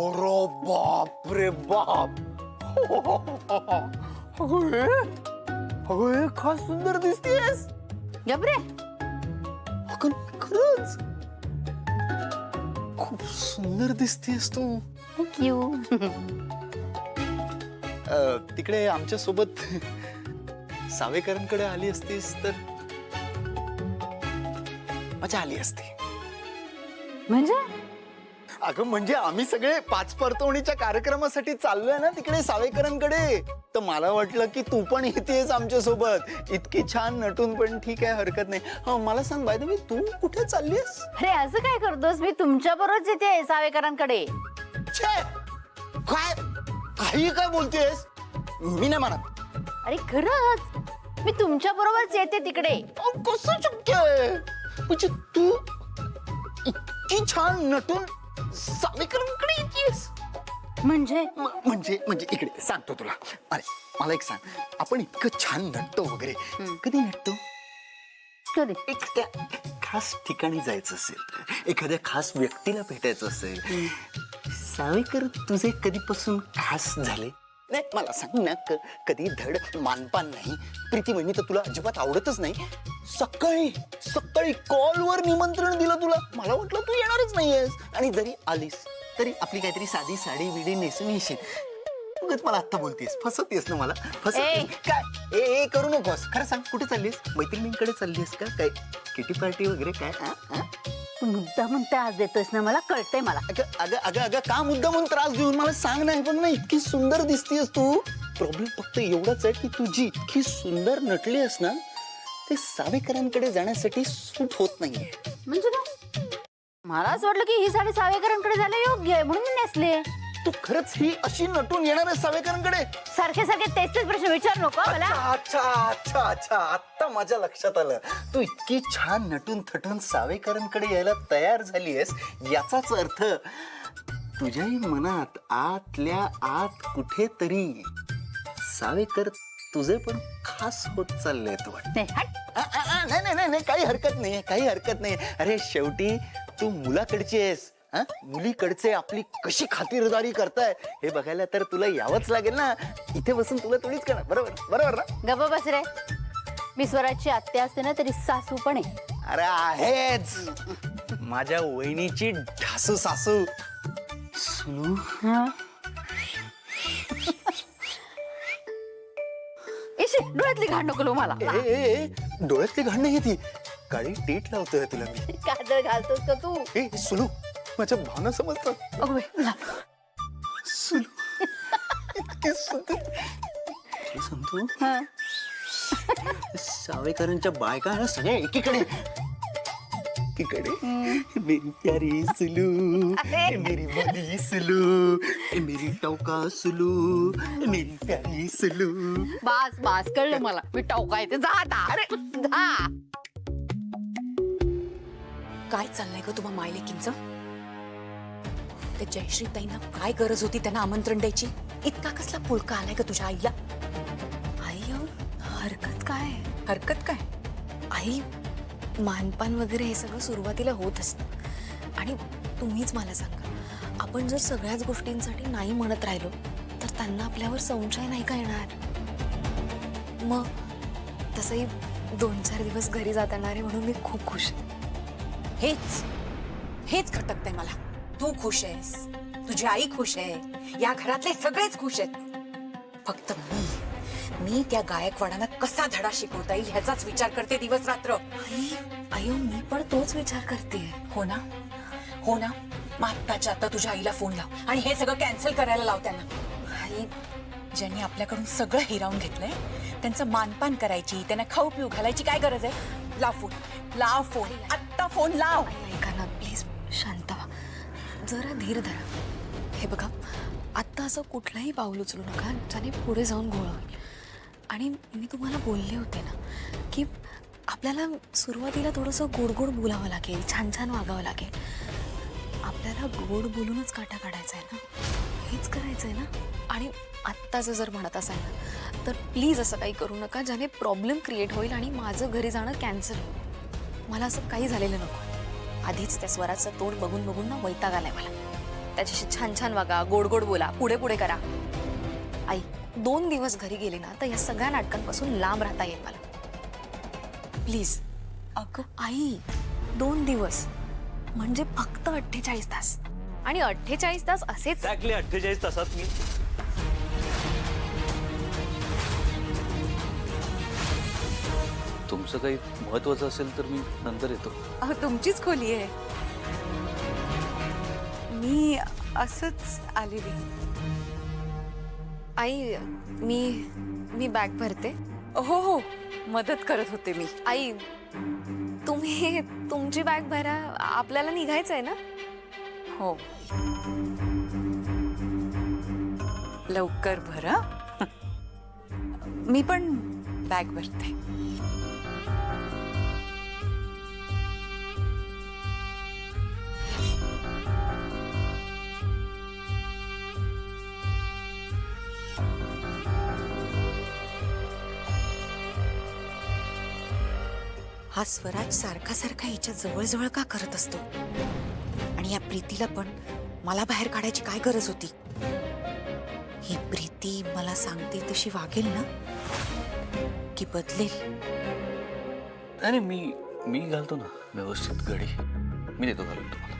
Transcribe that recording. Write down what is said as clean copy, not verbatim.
अरे बाप रे बाप. अगं का सुंदर दिसतेस. गबरे अगं खरंच खूप सुंदर दिसतेस तू. यू तिकडे आमच्या सोबत सावेकरांकडे आली असतीस तर मजा आली असती. म्हणजे अगं म्हणजे आम्ही सगळे पाच परतवणीच्या कार्यक्रमासाठी चाललोय ना तिकडे सावेकरांकडे. तर मला वाटलं की तू पण येतेस आमच्या सोबत. इतकी छान नटून पण ठीक आहे हरकत नाही. हा मला सांग बाय द वे तू कुठे चाललीस. अरे असं काय करतोस. मी तुमच्या बरोबरच येते सावेकरांकडे. छे काय काही काय बोलतेस. मी नाही म्हणत. अरे खरंच मी तुमच्या बरोबरच येते तिकडे. अहो, कसं शक्य आहे. म्हणजे तू इतकी छान नटून सावेकरांकडे येतेस. म्हणजे म्हणजे इकडे सांगतो तुला. अरे मला एक सांग आपण इतकं छान नटतो वगैरे कधी नटतो. कधी एखाद्या खास ठिकाणी जायचं असेल एखाद्या खास व्यक्तीला भेटायचं असेल. सावेकर तुझे कधीपासून खास झाले. नाही मला सांग ना कधी धड मानपान नाही. प्रीती वहिनी तर तुला अजिबात आवडतच नाही. सकाळी सकाळी कॉलवर निमंत्रण दिलं तुला. मला वाटलं तू येणारच नाहीयेस. आणि जरी आलीस तरी आपली काहीतरी साधी साडी बिडी नेसून येशील. उगाच मला आत्ता बोलतेस फसवतेस ना मला. फसवतेस काय. ए करू नकोस. खरं सांग कुठे चाललीस. मैत्रिणींकडे चाललीस का काय किटी पार्टी वगैरे काय. तू मुद्दा म्हणते आज देतोस ना. मला कळतंय मला. अगं अगं अगं अगं का मुद्दा म्हणून त्रास देऊन मला सांग नाही. पण ना इतकी सुंदर दिसतीयस तू. प्रॉब्लेम फक्त एवढाच आहे की तुझी इतकी सुंदर नटली आहेस ना ते सावेकरांकडे जाण्यासाठी सूट होत नाहीये. म्हणजे काय. मला असं वाटलं की ही साडी सावेकरांकडे जायला योग्य आहे म्हणून मी नेसले. तू खरंच ही अशी नटून येणार आहे सावेकरांकडे. सारखे सारखे तेच प्रश्न विचारू नको मला. अच्छा अच्छा अच्छा आता माझ्या लक्षात आलं. तू इतकी छान नटून थटून सावेकरांकडे यायला तयार झाली आहेस याचाच अर्थ तुझ्याही मनात आतल्या आत कुठेतरी सावेकर तुझे पण खास होत चाललेत वाटत. नाही हट. नाही नाही नाही काही हरकत नाही काही हरकत नाही. अरे शेवटी तू मुलाकडची आहेस. मुलीकडचे आपली कशी खातिरदारी करताय हे बघायला तर तुला यावंच लागेल ना. इथे बसून तुला थोडीच करणार. बरोबर बरोबर ना. गप्प बस रे. मी स्वराची आत्या असते ना तरी सासू पण आहे. अरे आहेच माझ्या वहिनीची ढासू सासू. सुनू डोळ्यातली घाण नको मला. ए डोळ्यातली घाण नाही ती काळी टीट लावतोय तुला मी. काजळ घालतोस का तू. ए सुनू माझ्या भावना समजतात. अगं बाई, ला. सुनू इतकी सुंदर. हे सांगतो हा. सावेकरांच्या बायका आहे ना सगळ्या एकीकडे मेरी प्यारी सुलू मेरी बड़ी सुलू मेरी टौका सुलू मेरी प्यारी सुलू. बास बास कळलं मला. मी टवका येते. जा आता. अरे जा. काय चाललंय ग तुम्हा मायलेकींचं. ते जयश्री ताईंना काय गरज होती त्यांना आमंत्रण द्यायची. इतका कसला पुळका आलाय ग तुझ्या आईला. आई हरकत काय. हरकत काय. आई मानपान वगैरे हे सगळं सुरुवातीला होत असतं आणि तुम्हीच मला सांगा आपण जर सगळ्याच गोष्टींसाठी नाही म्हणत राहिलो तर त्यांना आपल्यावर संशय नाही का येणार. मग तसंही 2-4 दिवस घरी जात येणार आहे म्हणून मी खूप खुश आहे. हेच खटकतंय मला. तू खुश आहेस तुझी आई खुश आहे या घरातले सगळेच खुश आहेत. फक्त मी त्या गायकवाडांना कसा धडा शिकवता येईल ह्याचाच विचार करते दिवस रात्र. अयो मी पण तोच विचार करते. हो ना मग आत्ताच्या आता तुझ्या आईला फोन लाव आणि हे सगळं कॅन्सल करायला लाव त्यांना. आई ज्यांनी आपल्याकडून सगळं हिरावून घेतलंय त्यांचं मानपान करायची त्यांना खाऊ पिऊ घालायची काय गरज आहे. लाव फोन आत्ता फोन लाव. ऐका ना प्लीज शांत व्हा. जरा धीर धरा. हे बघा आत्ता असं कुठलंही पाऊल उचलू नका ज्याने पुढे जाऊन घोळ होईल. आणि मी तुम्हाला बोलले होते ना की आपल्याला सुरुवातीला थोडंसं गोड गोड बोलावं लागेल छान छान वागावं लागेल. आपल्याला गोड बोलूनच काटा काढायचा आहे ना. हेच करायचं आहे ना. आणि आत्ताचं जर म्हणत असाल ना तर प्लीज असं काही करू नका ज्याने प्रॉब्लेम क्रिएट होईल आणि माझं घरी जाणं कॅन्सल होईल. मला असं काही झालेलं नको. आधीच त्या स्वराचं तोंड बघून बघून ना वैताग आलाय मला. त्याच्याशी छान छान वागा, गोड गोड बोला, पुढे पुढे करा. आई 2 दिवस घरी गेले ना तर या सगळ्या नाटकांपासून लांब राहता येईल मला. प्लीज. अगं आई 2 दिवस म्हणजे फक्त 48 तास. आणि 48 तास असेच. एक्झॅक्टली 48 तासात मी तुमचं काही महत्वाचं असेल तर मी नंतर येतो. अहो तुमचीच खोली आहे. मी असंच आलेली. आई मी बॅग भरते. हो हो मदत करत होते मी. आई तुम्ही तुमची बॅग भरा, आपल्याला निघायचंय ना. हो लवकर भरा. मी पण बॅग भरते. हा स्वराज सारखा सारखा हिच्या जवळजवळ का करत असतो आणि या प्रीतीला पण मला बाहेर काढायची काय गरज होती. ही प्रीती मला सांगते तशी वागेल ना की बदलेल. नाही मी घालतो ना व्यवस्थित घडी. मी देतो घालून तुम्हाला.